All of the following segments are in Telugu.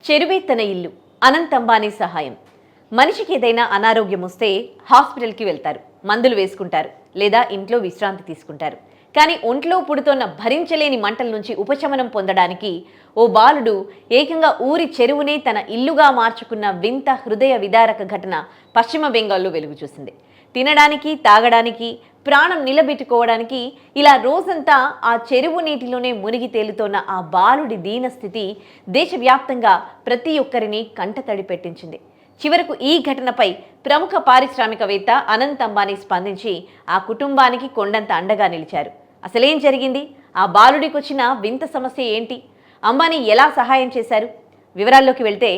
చెరువే తన ఇల్లు. అనంత్ అంబానీ సహాయం. మనిషికి ఏదైనా అనారోగ్యం వస్తే హాస్పిటల్కి వెళ్తారు, మందులు వేసుకుంటారు, లేదా ఇంట్లో విశ్రాంతి తీసుకుంటారు. కానీ ఒంట్లో పుడుతోన్న భరించలేని మంటల నుంచి ఉపశమనం పొందడానికి ఓ బాలుడు ఏకంగా ఊరి చెరువునే తన ఇల్లుగా మార్చుకున్న వింత హృదయ విదారక ఘటన పశ్చిమ బెంగాల్లో వెలుగు చూసింది. తినడానికి, తాగడానికి, ప్రాణం నిలబెట్టుకోవడానికి ఇలా రోజంతా ఆ చెరువు నీటిలోనే మునిగి తేలుతోన్న ఆ బాలుడి దీనస్థితి దేశవ్యాప్తంగా ప్రతి ఒక్కరిని కంటతడి పెట్టించింది. చివరకు ఈ ఘటనపై ప్రముఖ పారిశ్రామికవేత్త అనంత్ అంబానీ స్పందించి ఆ కుటుంబానికి కొండంత అండగా నిలిచారు. అసలేం జరిగింది? ఆ బాలుడికి వచ్చిన వింత సమస్య ఏంటి? అంబానీ ఎలా సహాయం చేశారు? వివరాల్లోకి వెళ్తే,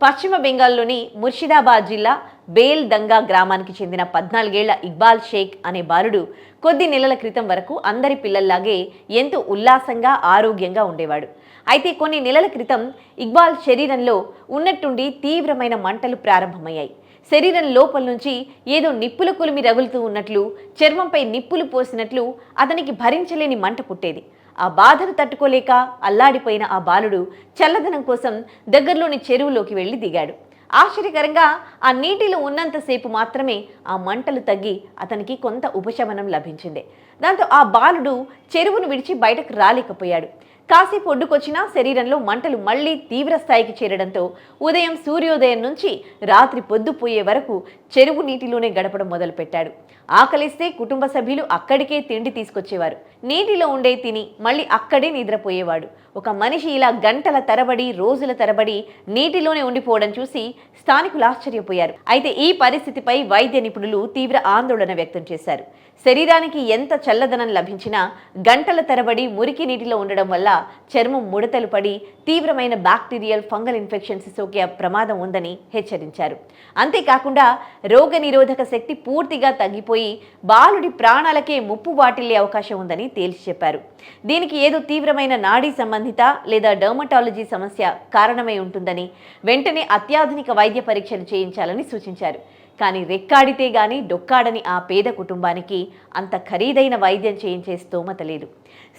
పశ్చిమ బెంగాల్లోని ముర్షిదాబాద్ జిల్లా బేల్ దంగా గ్రామానికి చెందిన 14 ఏళ్ల ఇక్బాల్ షేక్ అనే బాలుడు కొద్ది నెలల క్రితం వరకు అందరి పిల్లల్లాగే ఎంతో ఉల్లాసంగా, ఆరోగ్యంగా ఉండేవాడు. అయితే కొన్ని నెలల క్రితం ఇక్బాల్ శరీరంలో ఉన్నట్టుండి తీవ్రమైన మంటలు ప్రారంభమయ్యాయి. శరీరం లోపల నుంచి ఏదో నిప్పుల కులిమి రగులుతూ ఉన్నట్లు, చర్మంపై నిప్పులు పోసినట్లు అతనికి భరించలేని మంట పుట్టేది. ఆ బాధను తట్టుకోలేక అల్లాడిపోయిన ఆ బాలుడు చల్లదనం కోసం దగ్గరలోని చెరువులోకి వెళ్లి దిగాడు. ఆశ్చర్యకరంగా ఆ నీటిలో ఉన్నంతసేపు మాత్రమే ఆ మంటలు తగ్గి అతనికి కొంత ఉపశమనం లభించింది. దాంతో ఆ బాలుడు చెరువును విడిచి బయటకు రాలేకపోయాడు. కాసేపు ఒడ్డుకొచ్చినా శరీరంలో మంటలు మళ్లీ తీవ్ర స్థాయికి చేరడంతో ఉదయం సూర్యోదయం నుంచి రాత్రి పొద్దుపోయే వరకు చెరువు నీటిలోనే గడపడం మొదలుపెట్టాడు. ఆకలిస్తే కుటుంబ సభ్యులు అక్కడికే తిండి తీసుకొచ్చేవారు. నీటిలో ఉండే తిని మళ్ళీ అక్కడే నిద్రపోయేవాడు. ఒక మనిషి ఇలా గంటల తరబడి, రోజుల తరబడి నీటిలోనే ఉండిపోవడం చూసి స్థానికులు ఆశ్చర్యపోయారు. అయితే ఈ పరిస్థితిపై వైద్య నిపుణులు తీవ్ర ఆందోళన వ్యక్తం చేశారు. శరీరానికి ఎంత చల్లదనం లభించినా గంటల తరబడి మురికి నీటిలో ఉండడం వల్ల చర్మం ముడతలు పడి తీవ్రమైన బ్యాక్టీరియల్, ఫంగల్ ఇన్ఫెక్షన్స్ సోకే ప్రమాదం ఉందని హెచ్చరించారు. అంతేకాకుండా రోగ నిరోధక శక్తి పూర్తిగా తగ్గిపోయి బాలుడి ప్రాణాలకే ముప్పు వాటిల్లే అవకాశం ఉందని తేల్చి చెప్పారు. దీనికి ఏదో తీవ్రమైన నాడీ సంబంధిత లేదా డర్మటాలజీ సమస్య కారణమై ఉంటుందని, వెంటనే అత్యాధునిక వైద్య పరీక్షలు చేయించాలని సూచించారు. కానీ రెక్కాడితే గాని డొక్కాడని ఆ పేద కుటుంబానికి అంత ఖరీదైన వైద్యం చేయించే స్తోమత లేదు.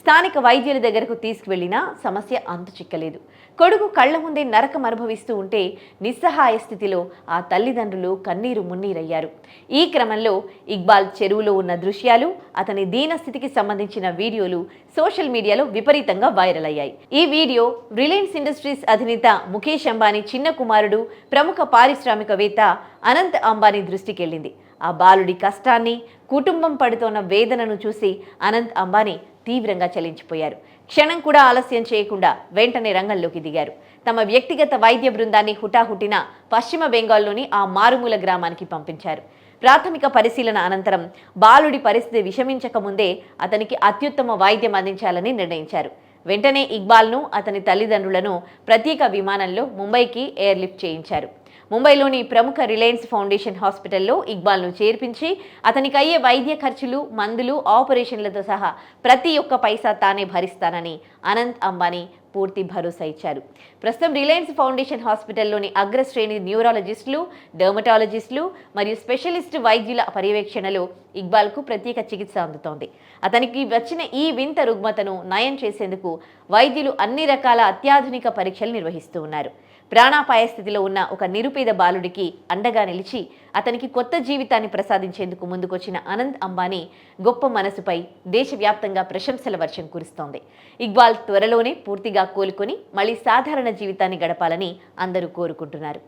స్థానిక వైద్యుల దగ్గరకు తీసుకువెళ్లినా సమస్య అంతు చిక్కలేదు. కొడుకు కళ్ల ముందే నరకం అనుభవిస్తూ ఉంటే నిస్సహాయ స్థితిలో ఆ తల్లిదండ్రులు కన్నీరు మున్నీరయ్యారు. ఈ క్రమంలో ఇక్బాల్ చెరువులో ఉన్న దృశ్యాలు, అతని దీనస్థితికి సంబంధించిన వీడియోలు సోషల్ మీడియాలో విపరీతంగా వైరల్ అయ్యాయి. ఈ వీడియో రిలయన్స్ ఇండస్ట్రీస్ అధినేత ముఖేష్ అంబానీ చిన్న కుమారుడు, ప్రముఖ పారిశ్రామికవేత్త అనంత్ అంబానీ దృష్టికెళ్లింది. ఆ బాలుడి కష్టాన్ని, కుటుంబం పడుతోన్న వేదనను చూసి అనంత్ అంబానీ తీవ్రంగా చలించిపోయారు. క్షణం కూడా ఆలస్యం చేయకుండా వెంటనే రంగంలోకి దిగారు. తమ వ్యక్తిగత వైద్య బృందాన్ని హుటాహుటిన పశ్చిమ బెంగాల్లోని ఆ మారుమూల గ్రామానికి పంపించారు. ప్రాథమిక పరిశీలన అనంతరం బాలుడి పరిస్థితి విషమించక ముందే అతనికి అత్యుత్తమ వైద్యం అందించాలని నిర్ణయించారు. వెంటనే ఇక్బాల్ను, అతని తల్లిదండ్రులను ప్రత్యేక విమానంలో ముంబైకి ఎయిర్లిఫ్ట్ చేయించారు. ముంబైలోని ప్రముఖ రిలయన్స్ ఫౌండేషన్ హాస్పిటల్లో ఇక్బాల్ను చేర్పించి అతనికి అయ్యే వైద్య ఖర్చులు, మందులు, ఆపరేషన్లతో సహా ప్రతి ఒక్క పైసా తానే భరిస్తానని అనంత్ అంబానీ పూర్తి భరోసా ఇచ్చారు. ప్రస్తుతం రిలయన్స్ ఫౌండేషన్ హాస్పిటల్లోని అగ్రశ్రేణి న్యూరాలజిస్టులు, డర్మటాలజిస్టులు మరియు స్పెషలిస్ట్ వైద్యుల పర్యవేక్షణలో ఇక్బాల్కు ప్రత్యేక చికిత్స అందుతోంది. అతనికి వచ్చిన ఈ వింత రుగ్మతను నయం చేసేందుకు వైద్యులు అన్ని రకాల అత్యాధునిక పరీక్షలు నిర్వహిస్తూ ఉన్నారు. ప్రాణాపాయ స్థితిలో ఉన్న ఒక నిరుపేద బాలుడికి అండగా నిలిచి అతనికి కొత్త జీవితాన్ని ప్రసాదించేందుకు ముందుకొచ్చిన అనంత్ అంబానీ గొప్ప మనసుపై దేశవ్యాప్తంగా ప్రశంసల వర్షం కురుస్తోంది. ఇక్బాల్ త్వరలోనే పూర్తిగా కోలుకొని మళ్ళీ సాధారణ జీవితాన్ని గడపాలని అందరూ కోరుకుంటున్నారు.